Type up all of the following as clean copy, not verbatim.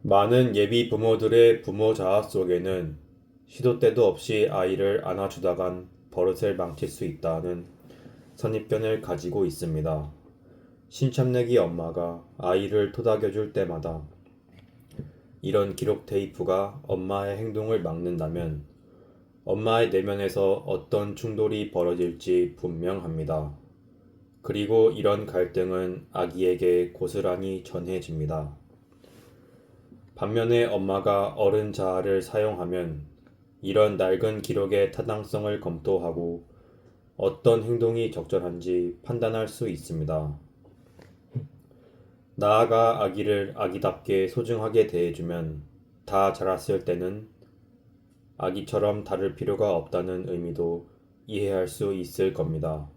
많은 예비 부모들의 부모 자아 속에는 시도 때도 없이 아이를 안아주다간 버릇을 망칠 수 있다는 선입견을 가지고 있습니다. 신참내기 엄마가 아이를 토닥여줄 때마다 이런 기록 테이프가 엄마의 행동을 막는다면 엄마의 내면에서 어떤 충돌이 벌어질지 분명합니다. 그리고 이런 갈등은 아기에게 고스란히 전해집니다. 반면에 엄마가 어른 자아를 사용하면 이런 낡은 기록의 타당성을 검토하고 어떤 행동이 적절한지 판단할 수 있습니다. 나아가 아기를 아기답게 소중하게 대해주면 다 자랐을 때는 아기처럼 다를 필요가 없다는 의미도 이해할 수 있을 겁니다.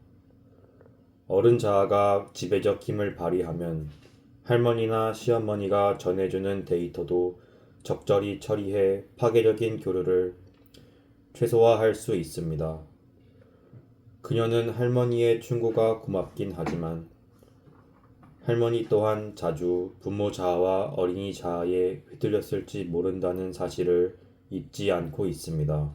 어른 자아가 지배적 힘을 발휘하면 할머니나 시어머니가 전해주는 데이터도 적절히 처리해 파괴적인 교류를 최소화할 수 있습니다. 그녀는 할머니의 충고가 고맙긴 하지만 할머니 또한 자주 부모 자아와 어린이 자아에 휘둘렸을지 모른다는 사실을 잊지 않고 있습니다.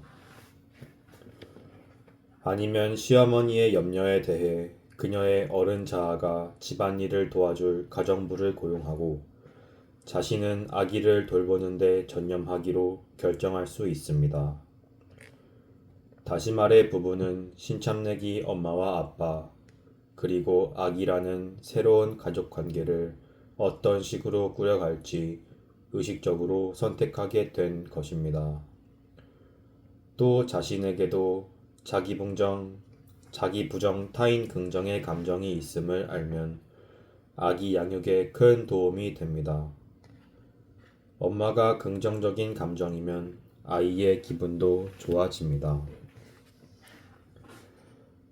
아니면 시어머니의 염려에 대해 그녀의 어른 자아가 집안일을 도와줄 가정부를 고용하고 자신은 아기를 돌보는데 전념하기로 결정할 수 있습니다. 다시 말해 부부는 신참내기 엄마와 아빠 그리고 아기라는 새로운 가족 관계를 어떤 식으로 꾸려갈지 의식적으로 선택하게 된 것입니다. 또 자신에게도 자기 부정 타인 긍정의 감정이 있음을 알면 아기 양육에 큰 도움이 됩니다. 엄마가 긍정적인 감정이면 아이의 기분도 좋아집니다.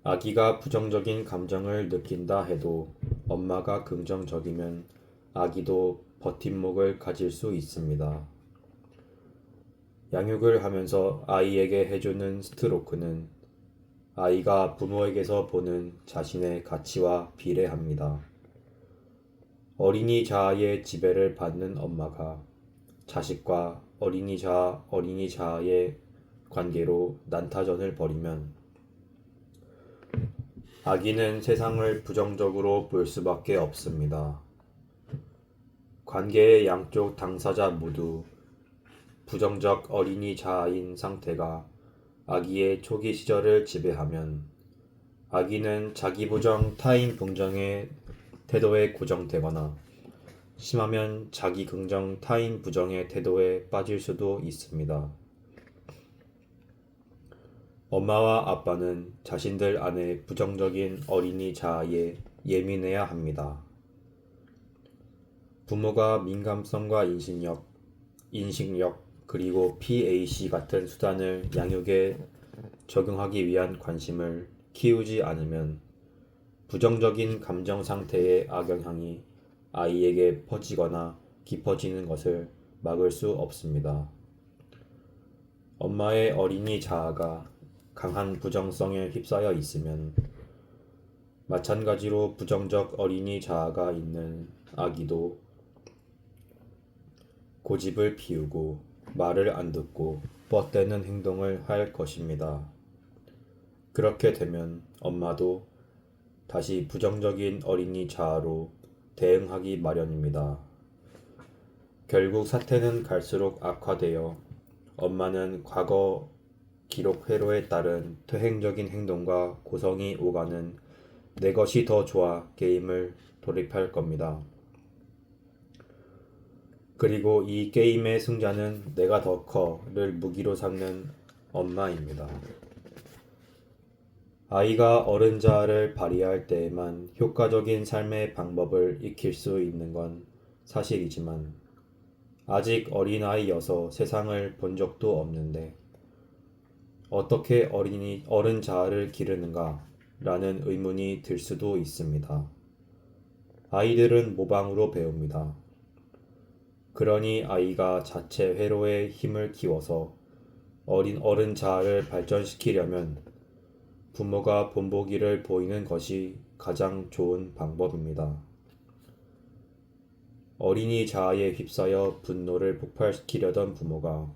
아기가 부정적인 감정을 느낀다 해도 엄마가 긍정적이면 아기도 버팀목을 가질 수 있습니다. 양육을 하면서 아이에게 해주는 스트로크는 아이가 부모에게서 보는 자신의 가치와 비례합니다. 어린이 자아의 지배를 받는 엄마가 자식과 어린이 자아의 관계로 난타전을 벌이면 아기는 세상을 부정적으로 볼 수밖에 없습니다. 관계의 양쪽 당사자 모두 부정적 어린이 자아인 상태가 아기의 초기 시절을 지배하면 아기는 자기 부정 타인 긍정의 태도에 고정되거나 심하면 자기 긍정 타인 부정의 태도에 빠질 수도 있습니다. 엄마와 아빠는 자신들 안에 부정적인 어린이 자아에 예민해야 합니다. 부모가 민감성과 인식력, 그리고 PAC 같은 수단을 양육에 적용하기 위한 관심을 키우지 않으면 부정적인 감정 상태의 악영향이 아이에게 퍼지거나 깊어지는 것을 막을 수 없습니다. 엄마의 어린이 자아가 강한 부정성에 휩싸여 있으면 마찬가지로 부정적 어린이 자아가 있는 아기도 고집을 피우고 말을 안 듣고 뻗대는 행동을 할 것입니다. 그렇게 되면 엄마도 다시 부정적인 어린이 자아로 대응하기 마련입니다. 결국 사태는 갈수록 악화되어 엄마는 과거 기록 회로에 따른 퇴행적인 행동과 고성이 오가는 내 것이 더 좋아 게임을 돌입할 겁니다. 그리고 이 게임의 승자는 내가 더 커를 무기로 삼는 엄마입니다. 아이가 어른 자아를 발휘할 때에만 효과적인 삶의 방법을 익힐 수 있는 건 사실이지만 아직 어린아이여서 세상을 본 적도 없는데 어떻게 어른 자아를 기르는가 라는 의문이 들 수도 있습니다. 아이들은 모방으로 배웁니다. 그러니 아이가 자체 회로에 힘을 키워서 어른 자아를 발전시키려면 부모가 본보기를 보이는 것이 가장 좋은 방법입니다. 어린이 자아에 휩싸여 분노를 폭발시키려던 부모가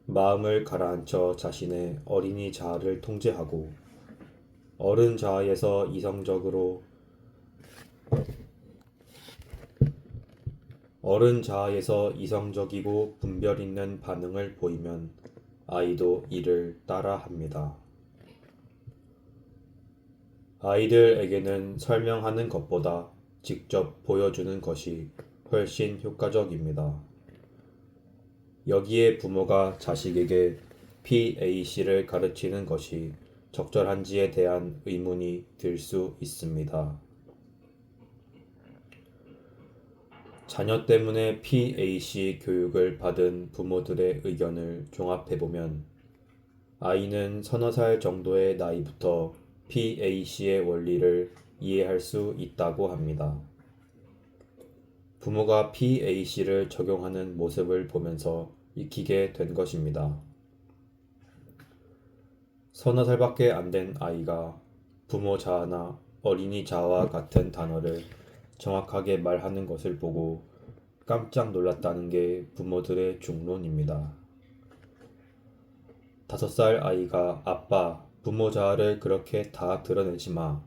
마음을 가라앉혀 자신의 어린이 자아를 통제하고 어른 자아에서 이성적이고 분별 있는 반응을 보이면 아이도 이를 따라 합니다. 아이들에게는 설명하는 것보다 직접 보여주는 것이 훨씬 효과적입니다. 여기에 부모가 자식에게 PAC를 가르치는 것이 적절한지에 대한 의문이 들 수 있습니다. 자녀 때문에 PAC 교육을 받은 부모들의 의견을 종합해보면 아이는 서너 살 정도의 나이부터 PAC의 원리를 이해할 수 있다고 합니다. 부모가 PAC를 적용하는 모습을 보면서 익히게 된 것입니다. 서너 살밖에 안 된 아이가 부모 자아나 어린이 자아와 같은 단어를 정확하게 말하는 것을 보고 깜짝 놀랐다는 게 부모들의 중론입니다. 5살 아이가 아빠, 부모 자아를 그렇게 다 드러내지 마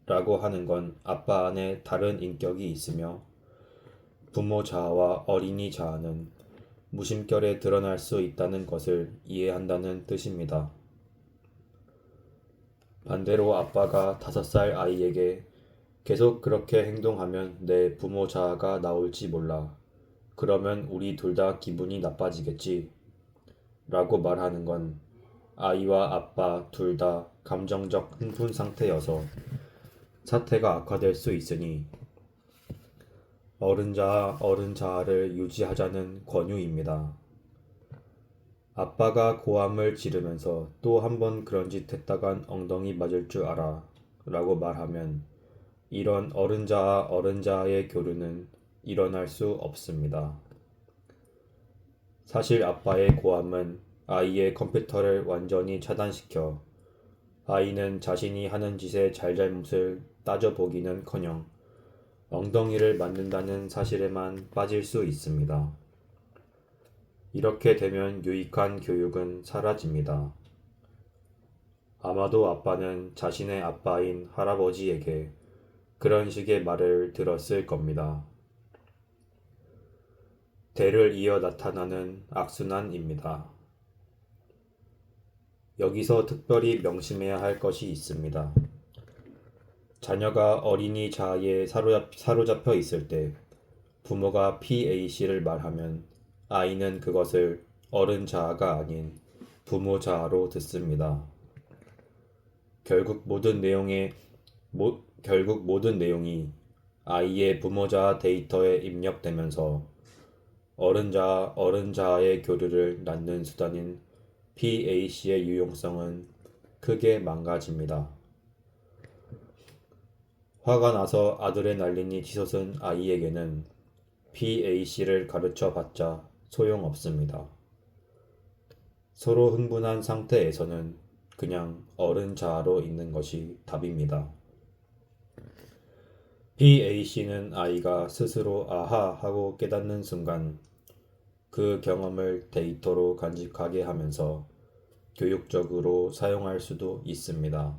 라고 하는 건 아빠 안에 다른 인격이 있으며 부모 자아와 어린이 자아는 무심결에 드러날 수 있다는 것을 이해한다는 뜻입니다. 반대로 아빠가 5살 아이에게 계속 그렇게 행동하면 내 부모 자아가 나올지 몰라. 그러면 우리 둘 다 기분이 나빠지겠지. 라고 말하는 건 아이와 아빠 둘 다 감정적 흥분 상태여서 사태가 악화될 수 있으니 어른 자아를 유지하자는 권유입니다. 아빠가 고함을 지르면서 또 한 번 그런 짓 했다간 엉덩이 맞을 줄 알아 라고 말하면 이런 어른 자아의 교류는 일어날 수 없습니다. 사실 아빠의 고함은 아이의 컴퓨터를 완전히 차단시켜 아이는 자신이 하는 짓의 잘잘못을 따져보기는커녕 엉덩이를 맞는다는 사실에만 빠질 수 있습니다. 이렇게 되면 유익한 교육은 사라집니다. 아마도 아빠는 자신의 아빠인 할아버지에게 그런 식의 말을 들었을 겁니다. 대를 이어 나타나는 악순환입니다. 여기서 특별히 명심해야 할 것이 있습니다. 자녀가 어린이 자아에 사로잡혀 있을 때 부모가 PAC를 말하면 아이는 그것을 어른 자아가 아닌 부모 자아로 듣습니다. 결국 모든 내용이 아이의 부모 자아 데이터에 입력되면서 어른 자아의 교류를 낳는 수단인 PAC의 유용성은 크게 망가집니다. 화가 나서 아드레날린이 치솟은 아이에게는 PAC를 가르쳐 봤자 소용없습니다. 서로 흥분한 상태에서는 그냥 어른 자아로 있는 것이 답입니다. PAC는 아이가 스스로 아하 하고 깨닫는 순간 그 경험을 데이터로 간직하게 하면서 교육적으로 사용할 수도 있습니다.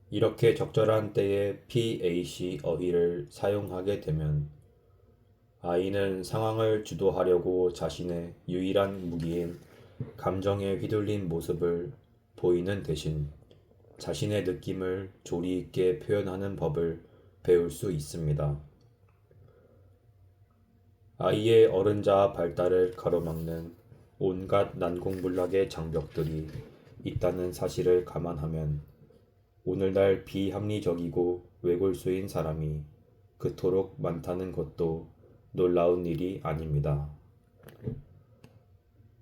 이렇게 적절한 때에 PAC 어휘를 사용하게 되면 아이는 상황을 주도하려고 자신의 유일한 무기인 감정에 휘둘린 모습을 보이는 대신 자신의 느낌을 조리 있게 표현하는 법을 배울 수 있습니다. 아이의 어른 자아 발달을 가로막는 온갖 난공불락의 장벽들이 있다는 사실을 감안하면 오늘날 비합리적이고 외골수인 사람이 그토록 많다는 것도 놀라운 일이 아닙니다.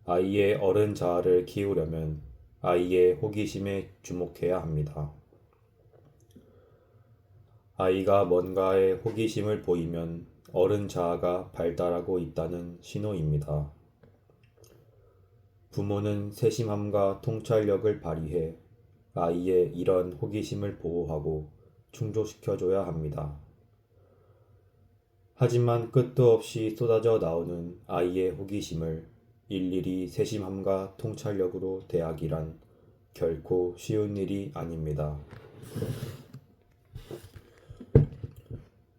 아이의 어른 자아를 키우려면 아이의 호기심에 주목해야 합니다. 아이가 뭔가에 호기심을 보이면 어른 자아가 발달하고 있다는 신호입니다. 부모는 세심함과 통찰력을 발휘해 아이의 이런 호기심을 보호하고 충족시켜줘야 합니다. 하지만 끝도 없이 쏟아져 나오는 아이의 호기심을 일일이 세심함과 통찰력으로 대하기란 결코 쉬운 일이 아닙니다.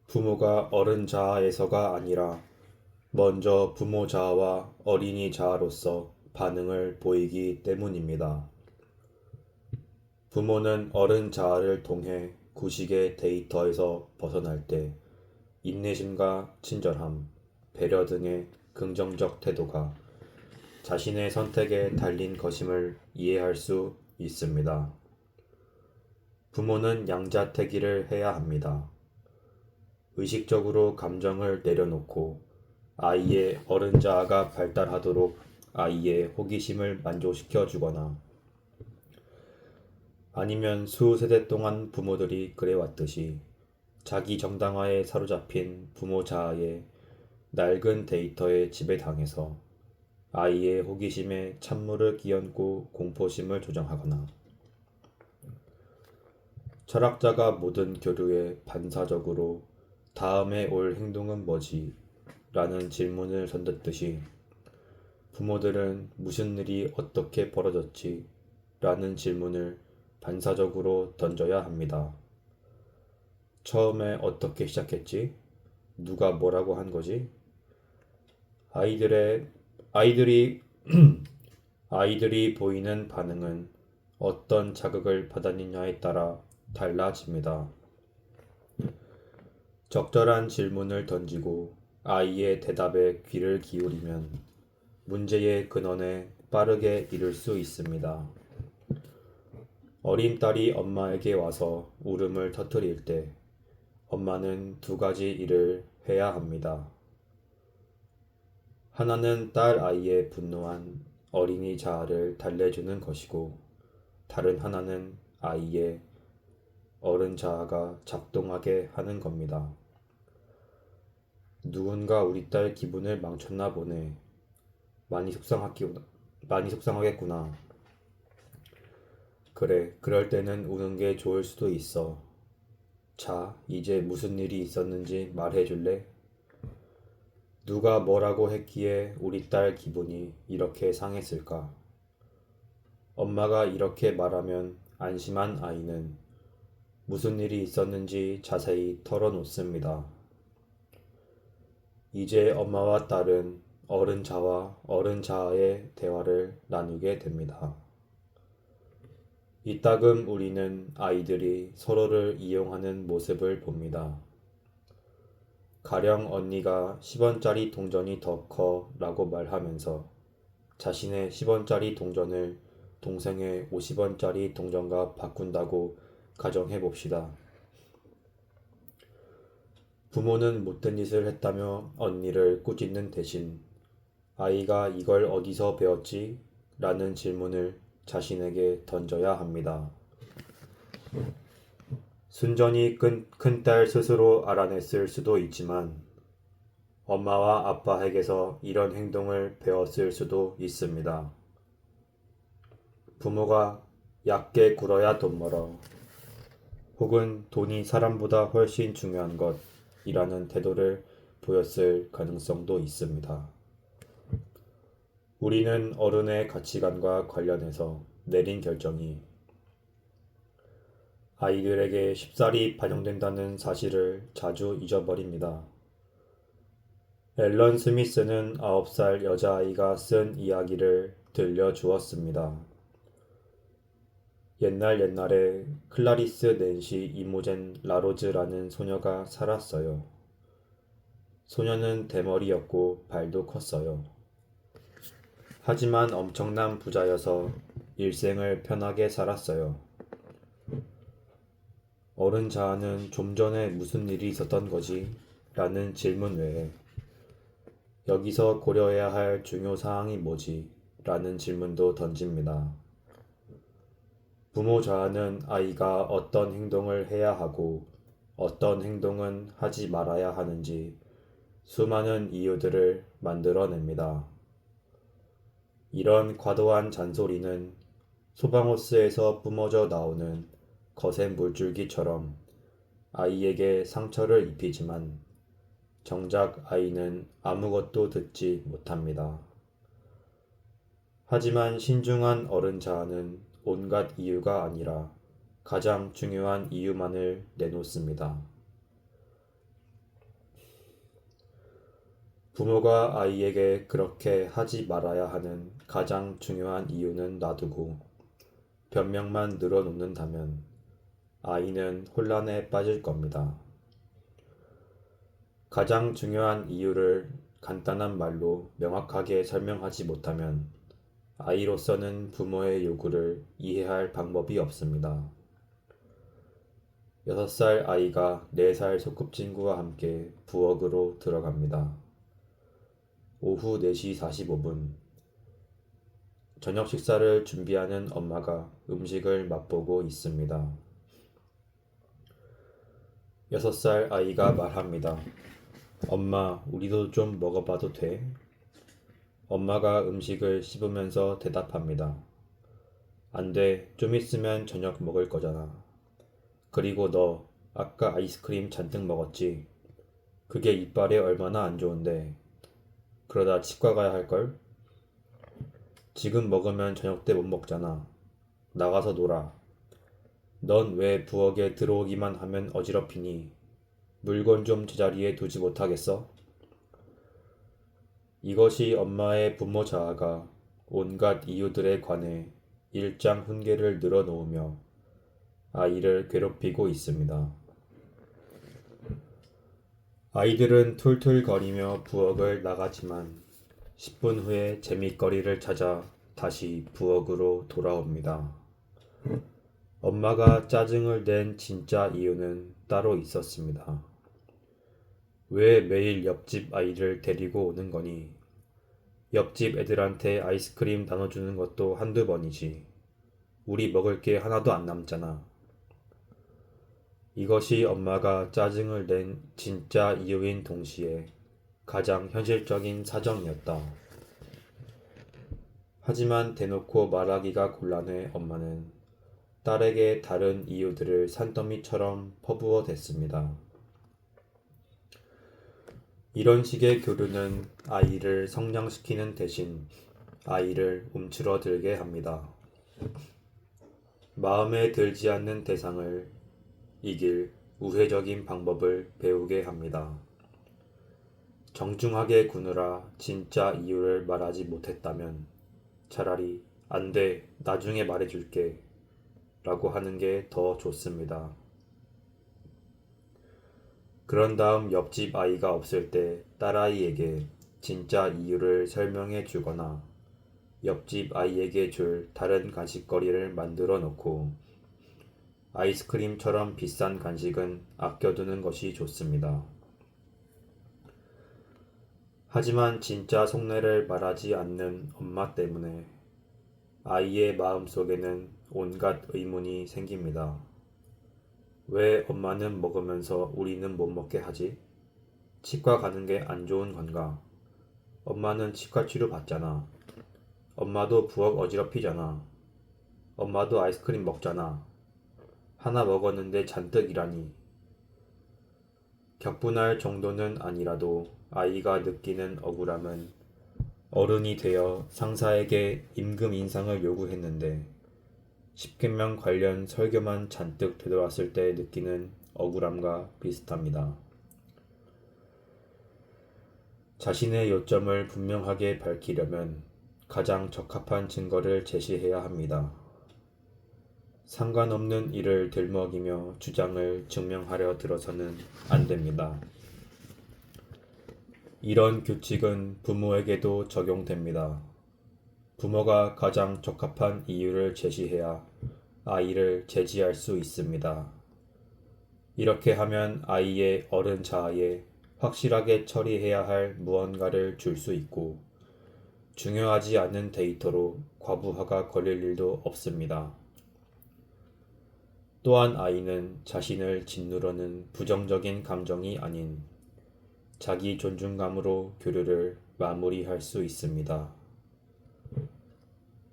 부모가 어른 자아에서가 아니라 먼저 부모 자아와 어린이 자아로서 반응을 보이기 때문입니다. 부모는 어른 자아를 통해 구식의 데이터에서 벗어날 때 인내심과 친절함, 배려 등의 긍정적 태도가 자신의 선택에 달린 것임을 이해할 수 있습니다. 부모는 양자택일을 해야 합니다. 의식적으로 감정을 내려놓고 아이의 어른 자아가 발달하도록 아이의 호기심을 만족시켜 주거나 아니면 수세대 동안 부모들이 그래왔듯이 자기 정당화에 사로잡힌 부모 자아의 낡은 데이터에 지배당해서 아이의 호기심에 찬물을 끼얹고 공포심을 조장하거나 철학자가 모든 교류에 반사적으로 다음에 올 행동은 뭐지? 라는 질문을 던졌듯이 부모들은 무슨 일이 어떻게 벌어졌지? 라는 질문을 반사적으로 던져야 합니다. 처음에 어떻게 시작했지? 누가 뭐라고 한 거지? 아이들이 아이들이 보이는 반응은 어떤 자극을 받았느냐에 따라 달라집니다. 적절한 질문을 던지고 아이의 대답에 귀를 기울이면 문제의 근원에 빠르게 이를 수 있습니다. 어린 딸이 엄마에게 와서 울음을 터뜨릴 때 엄마는 두 가지 일을 해야 합니다. 하나는 딸 아이의 분노한 어린이 자아를 달래주는 것이고 다른 하나는 아이의 어른 자아가 작동하게 하는 겁니다. 누군가 우리 딸 기분을 망쳤나 보네. 많이 속상하겠구나. 그래, 그럴 때는 우는 게 좋을 수도 있어. 자, 이제 무슨 일이 있었는지 말해줄래? 누가 뭐라고 했기에 우리 딸 기분이 이렇게 상했을까? 엄마가 이렇게 말하면 안심한 아이는 무슨 일이 있었는지 자세히 털어놓습니다. 이제 엄마와 딸은 어른 자와 어른 자아의 대화를 나누게 됩니다. 이따금 우리는 아이들이 서로를 이용하는 모습을 봅니다. 가령 언니가 10원짜리 동전이 더 커 라고 말하면서 자신의 10원짜리 동전을 동생의 50원짜리 동전과 바꾼다고 가정해 봅시다. 부모는 못된 짓을 했다며 언니를 꾸짖는 대신 아이가 이걸 어디서 배웠지? 라는 질문을 자신에게 던져야 합니다. 순전히 큰딸 스스로 알아냈을 수도 있지만 엄마와 아빠에게서 이런 행동을 배웠을 수도 있습니다. 부모가 얕게 굴어야 돈 벌어 혹은 돈이 사람보다 훨씬 중요한 것이라는 태도를 보였을 가능성도 있습니다. 우리는 어른의 가치관과 관련해서 내린 결정이 아이들에게 쉽사리 반영된다는 사실을 자주 잊어버립니다. 앨런 스미스는 9살 여자아이가 쓴 이야기를 들려주었습니다. 옛날에 클라리스 낸시 이모젠 라로즈라는 소녀가 살았어요. 소녀는 대머리였고 발도 컸어요. 하지만 엄청난 부자여서 일생을 편하게 살았어요. 어른 자아는 좀 전에 무슨 일이 있었던 거지? 라는 질문 외에 여기서 고려해야 할 중요 사항이 뭐지? 라는 질문도 던집니다. 부모 자아는 아이가 어떤 행동을 해야 하고 어떤 행동은 하지 말아야 하는지 수많은 이유들을 만들어냅니다. 이런 과도한 잔소리는 소방호스에서 뿜어져 나오는 거센 물줄기처럼 아이에게 상처를 입히지만 정작 아이는 아무것도 듣지 못합니다. 하지만 신중한 어른 자아는 온갖 이유가 아니라 가장 중요한 이유만을 내놓습니다. 부모가 아이에게 그렇게 하지 말아야 하는 가장 중요한 이유는 놔두고 변명만 늘어놓는다면 아이는 혼란에 빠질 겁니다. 가장 중요한 이유를 간단한 말로 명확하게 설명하지 못하면 아이로서는 부모의 요구를 이해할 방법이 없습니다. 6살 아이가 4살 소꿉친구와 함께 부엌으로 들어갑니다. 오후 4시 45분. 저녁 식사를 준비하는 엄마가 음식을 맛보고 있습니다. 6살 아이가 말합니다. 엄마, 우리도 좀 먹어봐도 돼? 엄마가 음식을 씹으면서 대답합니다. 안 돼, 좀 있으면 저녁 먹을 거잖아. 그리고 너, 아까 아이스크림 잔뜩 먹었지? 그게 이빨에 얼마나 안 좋은데. 그러다 치과 가야 할걸? 지금 먹으면 저녁 때 못 먹잖아. 나가서 놀아. 넌 왜 부엌에 들어오기만 하면 어지럽히니? 물건 좀 제자리에 두지 못하겠어? 이것이 엄마의 부모 자아가 온갖 이유들에 관해 일장훈계를 늘어놓으며 아이를 괴롭히고 있습니다. 아이들은 툴툴거리며 부엌을 나가지만 10분 후에 재밌거리를 찾아 다시 부엌으로 돌아옵니다. 엄마가 짜증을 낸 진짜 이유는 따로 있었습니다. 왜 매일 옆집 아이를 데리고 오는 거니? 옆집 애들한테 아이스크림 나눠주는 것도 한두 번이지. 우리 먹을 게 하나도 안 남잖아. 이것이 엄마가 짜증을 낸 진짜 이유인 동시에 가장 현실적인 사정이었다. 하지만 대놓고 말하기가 곤란해 엄마는 딸에게 다른 이유들을 산더미처럼 퍼부어 댔습니다. 이런 식의 교류는 아이를 성장시키는 대신 아이를 움츠러들게 합니다. 마음에 들지 않는 대상을 이길 우회적인 방법을 배우게 합니다. 정중하게 구느라 진짜 이유를 말하지 못했다면 차라리 안 돼, 나중에 말해줄게 라고 하는 게 더 좋습니다. 그런 다음 옆집 아이가 없을 때 딸아이에게 진짜 이유를 설명해 주거나 옆집 아이에게 줄 다른 간식거리를 만들어 놓고 아이스크림처럼 비싼 간식은 아껴두는 것이 좋습니다. 하지만 진짜 속내를 말하지 않는 엄마 때문에 아이의 마음속에는 온갖 의문이 생깁니다. 왜 엄마는 먹으면서 우리는 못 먹게 하지? 치과 가는 게 안 좋은 건가? 엄마는 치과 치료 받잖아. 엄마도 부엌 어지럽히잖아. 엄마도 아이스크림 먹잖아. 하나 먹었는데 잔뜩이라니. 격분할 정도는 아니라도 아이가 느끼는 억울함은 어른이 되어 상사에게 임금 인상을 요구했는데 10계명 관련 설교만 잔뜩 되돌았을 때 느끼는 억울함과 비슷합니다. 자신의 요점을 분명하게 밝히려면 가장 적합한 증거를 제시해야 합니다. 상관없는 일을 들먹이며 주장을 증명하려 들어서는 안 됩니다. 이런 규칙은 부모에게도 적용됩니다. 부모가 가장 적합한 이유를 제시해야 아이를 제지할 수 있습니다. 이렇게 하면 아이의 어른 자아에 확실하게 처리해야 할 무언가를 줄 수 있고 중요하지 않은 데이터로 과부하가 걸릴 일도 없습니다. 또한 아이는 자신을 짓누르는 부정적인 감정이 아닌 자기 존중감으로 교류를 마무리할 수 있습니다.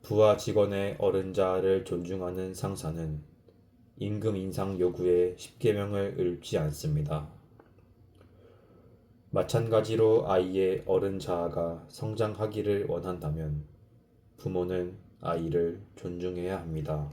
부하 직원의 어른 자아를 존중하는 상사는 임금 인상 요구에 10계명을 읊지 않습니다. 마찬가지로 아이의 어른 자아가 성장하기를 원한다면 부모는 아이를 존중해야 합니다.